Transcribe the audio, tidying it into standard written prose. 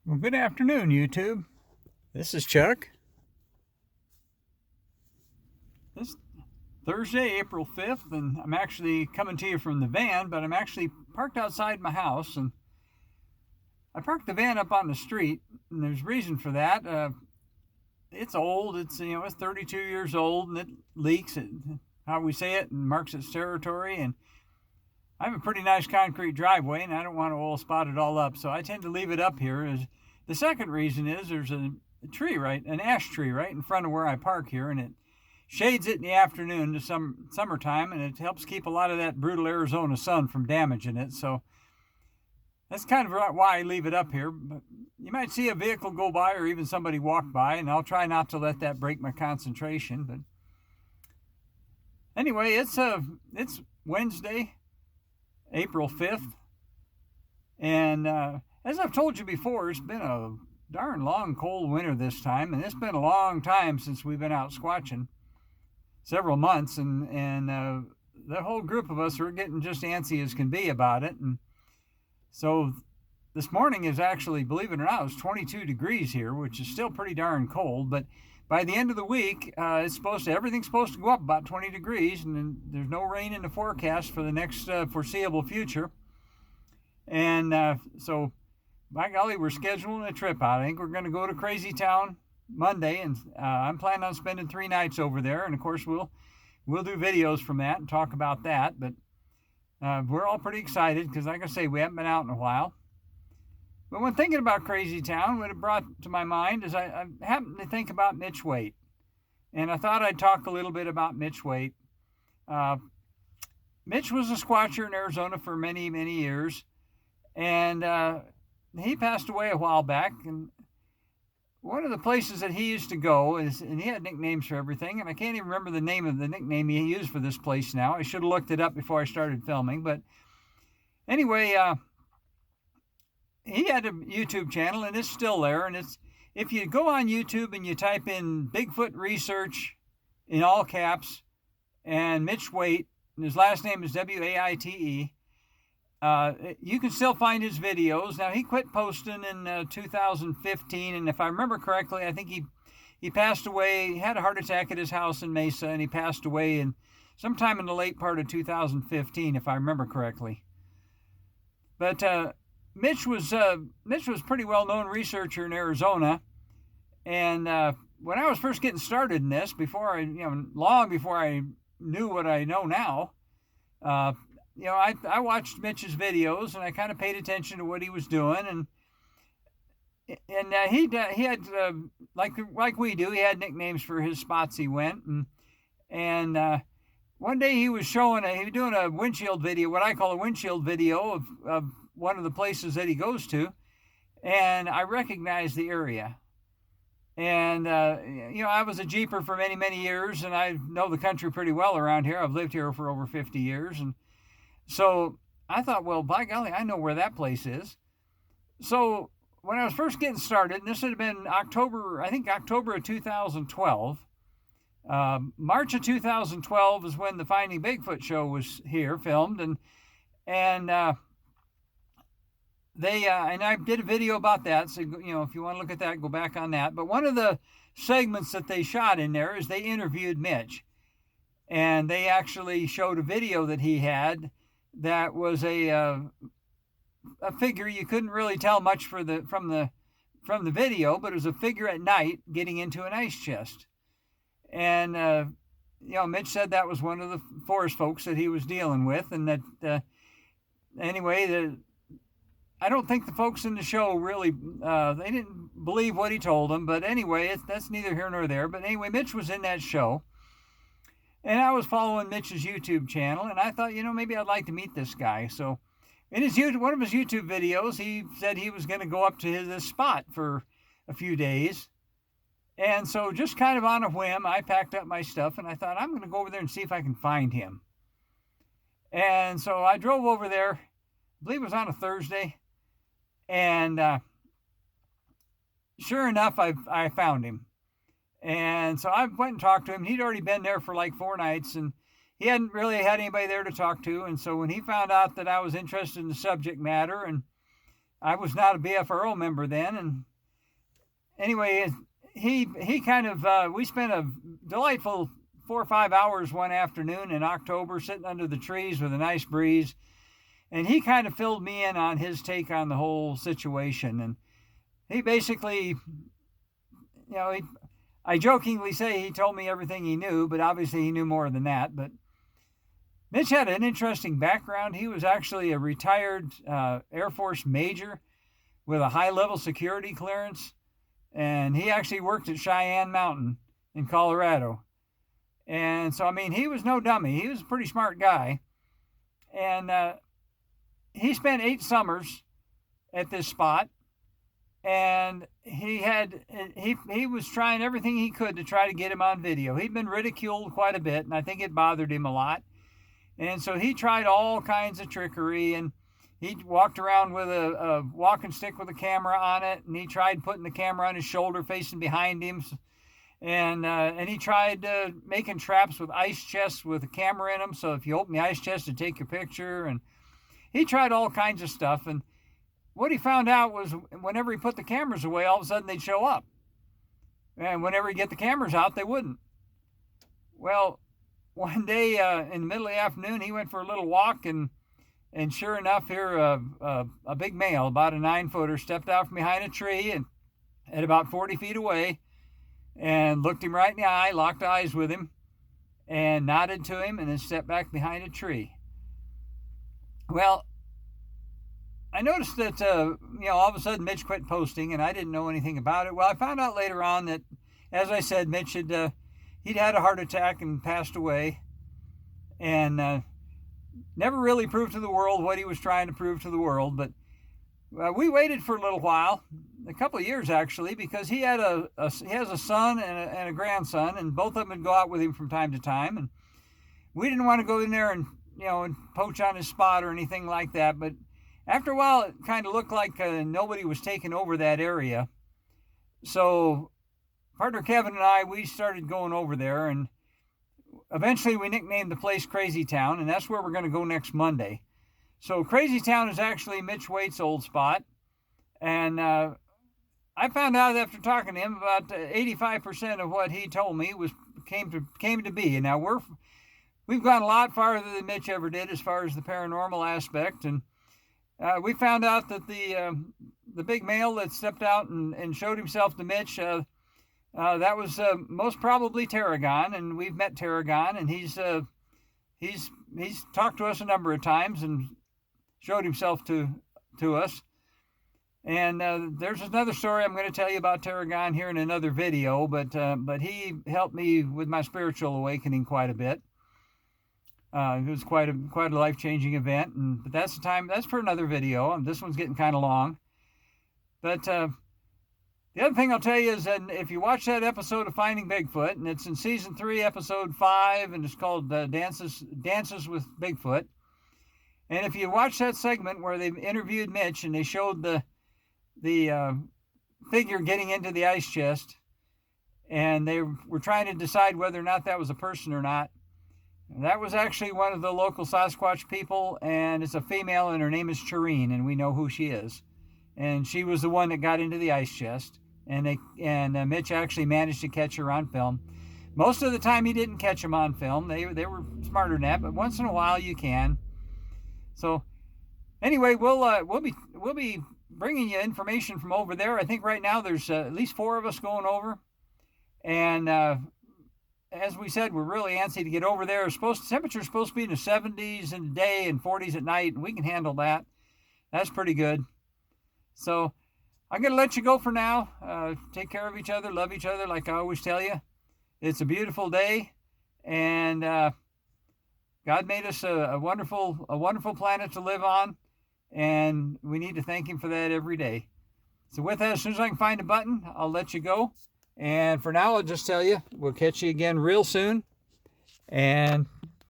Well, good afternoon, YouTube. This is Chuck. It's Thursday, April 5th, and I'm actually coming to you from the van, but I'm actually parked outside my house, and I parked the van up on the street, and there's a reason for that. It's old. It's 32 years old, and it leaks. How we say it, and marks its territory. And I have a pretty nice concrete driveway, and I don't want to oil spot it all up, so I tend to leave it up here. The second reason is there's an ash tree right in front of where I park here, and it shades it in the afternoon to summertime, and it helps keep a lot of that brutal Arizona sun from damaging it. So that's kind of why I leave it up here. But you might see a vehicle go by or even somebody walk by, and I'll try not to let that break my concentration. But anyway, it's Wednesday, April 5th, and as I've told you before, it's been a darn long cold winter this time, and it's been a long time since we've been out squatching, several months, and the whole group of us are getting just antsy as can be about it. And so this morning is actually, believe it or not, it was 22 degrees here, which is still pretty darn cold, but by the end of the week, everything's supposed to go up about 20 degrees, and then there's no rain in the forecast for the next foreseeable future. And so, by golly, we're scheduling a trip out. I think we're going to go to Crazytown Monday, and I'm planning on spending 3 nights over there. And of course, we'll do videos from that and talk about that. But we're all pretty excited because, like I say, we haven't been out in a while. But when thinking about Crazytown, what it brought to my mind is I happened to think about Mitch Waite. And I thought I'd talk a little bit about Mitch Waite. Mitch was a squatcher in Arizona for many, many years. And he passed away a while back. And one of the places that he used to go and he had nicknames for everything. And I can't even remember the name of the nickname he used for this place now. I should have looked it up before I started filming. But anyway, he had a YouTube channel, and it's still there. And if you go on YouTube and you type in Bigfoot Research in all caps and Mitch Waite, and his last name is Waite, you can still find his videos. Now, he quit posting in 2015, and if I remember correctly, I think he passed away. He had a heart attack at his house in Mesa, and he passed away sometime in the late part of 2015, if I remember correctly. But Mitch was a pretty well-known researcher in Arizona, and when I was first getting started in this, long before I knew what I know now, I watched Mitch's videos, and I kind of paid attention to what he was doing, and he had like we do, he had nicknames for his spots he went, and one day he was doing a windshield video, what I call a windshield video of one of the places that he goes to, and I recognized the area. And I was a Jeeper for many, many years, and I know the country pretty well around here. I've lived here for over 50 years, and so I thought, well, by golly, I know where that place is. So when I was first getting started, and this had been October of 2012, March of 2012 is when the Finding Bigfoot show was here, filmed, and I did a video about that. So, if you want to look at that, go back on that. But one of the segments that they shot in there is they interviewed Mitch, and they actually showed a video that he had that was a figure. You couldn't really tell much from the video, but it was a figure at night getting into an ice chest. And Mitch said that was one of the forest folks that he was dealing with, and that I don't think the folks in the show really they didn't believe what he told them. But anyway, that's neither here nor there. But anyway, Mitch was in that show. And I was following Mitch's YouTube channel, and I thought, maybe I'd like to meet this guy. So in one of his YouTube videos, he said he was going to go up to this spot for a few days. And so just kind of on a whim, I packed up my stuff, and I thought, I'm going to go over there and see if I can find him. And so I drove over there, I believe it was on a Thursday, and sure enough, I found him. And so I went and talked to him. He'd already been there for like 4 nights, and he hadn't really had anybody there to talk to. And so when he found out that I was interested in the subject matter, and I was not a BFRO member then, and anyway, he kind of we spent a delightful 4 or 5 hours one afternoon in October sitting under the trees with a nice breeze, and he kind of filled me in on his take on the whole situation. And he basically, I jokingly say he told me everything he knew, but obviously he knew more than that. But Mitch had an interesting background. He was actually a retired Air Force major with a high-level security clearance, and he actually worked at Cheyenne Mountain in Colorado. And so, I mean, he was no dummy. He was a pretty smart guy. And he spent 8 summers at this spot, and he was trying everything he could to try to get him on video. He'd been ridiculed quite a bit, and I think it bothered him a lot. And so he tried all kinds of trickery, and he walked around with a walking stick with a camera on it, and he tried putting the camera on his shoulder facing behind him. And he tried making traps with ice chests with a camera in them, so if you open the ice chest to take your picture. And he tried all kinds of stuff. And what he found out was whenever he put the cameras away, all of a sudden they'd show up. And whenever he'd get the cameras out, they wouldn't. Well, one day in the middle of the afternoon, he went for a little walk, and sure enough, here a big male, about a 9-footer, stepped out from behind a tree and at about 40 feet away, and looked him right in the eye, locked eyes with him, and nodded to him, and then stepped back behind a tree. Well, I noticed that, all of a sudden Mitch quit posting, and I didn't know anything about it. Well, I found out later on that, as I said, Mitch he'd had a heart attack and passed away, and never really proved to the world what he was trying to prove to the world. But we waited for a little while, a couple of years actually, because he has a son and a grandson, and both of them would go out with him from time to time. And we didn't want to go in there and poach on his spot or anything like that. But after a while, it kind of looked like nobody was taking over that area. So partner Kevin and I, we started going over there, and eventually we nicknamed the place Crazytown, and that's where we're going to go next Monday. So Crazytown is actually Mitch Waite's old spot, and I found out after talking to him about 85% of what he told me came to be. And now we've gone a lot farther than Mitch ever did as far as the paranormal aspect, and we found out that the big male that stepped out and showed himself to Mitch, that was most probably Tarragon, and we've met Tarragon, and he's talked to us a number of times and showed himself to us. And there's another story I'm going to tell you about Tarragon here in another video, but he helped me with my spiritual awakening quite a bit. It was quite a life-changing event, but that's for another video, and this one's getting kind of long. But the other thing I'll tell you is that if you watch that episode of Finding Bigfoot, and it's in season 3, episode 5, and it's called Dances with Bigfoot. And if you watch that segment where they interviewed Mitch and they showed the figure getting into the ice chest, and they were trying to decide whether or not that was a person or not, that was actually one of the local Sasquatch people, and it's a female, and her name is Chireen, and we know who she is. And she was the one that got into the ice chest. And Mitch actually managed to catch her on film. Most of the time he didn't catch them on film. They were smarter than that, but once in a while you can. So anyway, we'll be bringing you information from over there. I think right now there's at least 4 of us going over. And as we said, we're really antsy to get over there. Temperature's supposed to be in the 70s in the day and 40s at night, and we can handle that. That's pretty good. So I'm going to let you go for now. Take care of each other, love each other, like I always tell you. It's a beautiful day, and God made us a wonderful planet to live on, and we need to thank Him for that every day. So with that, as soon as I can find a button, I'll let you go. And for now, I'll just tell you, we'll catch you again real soon, and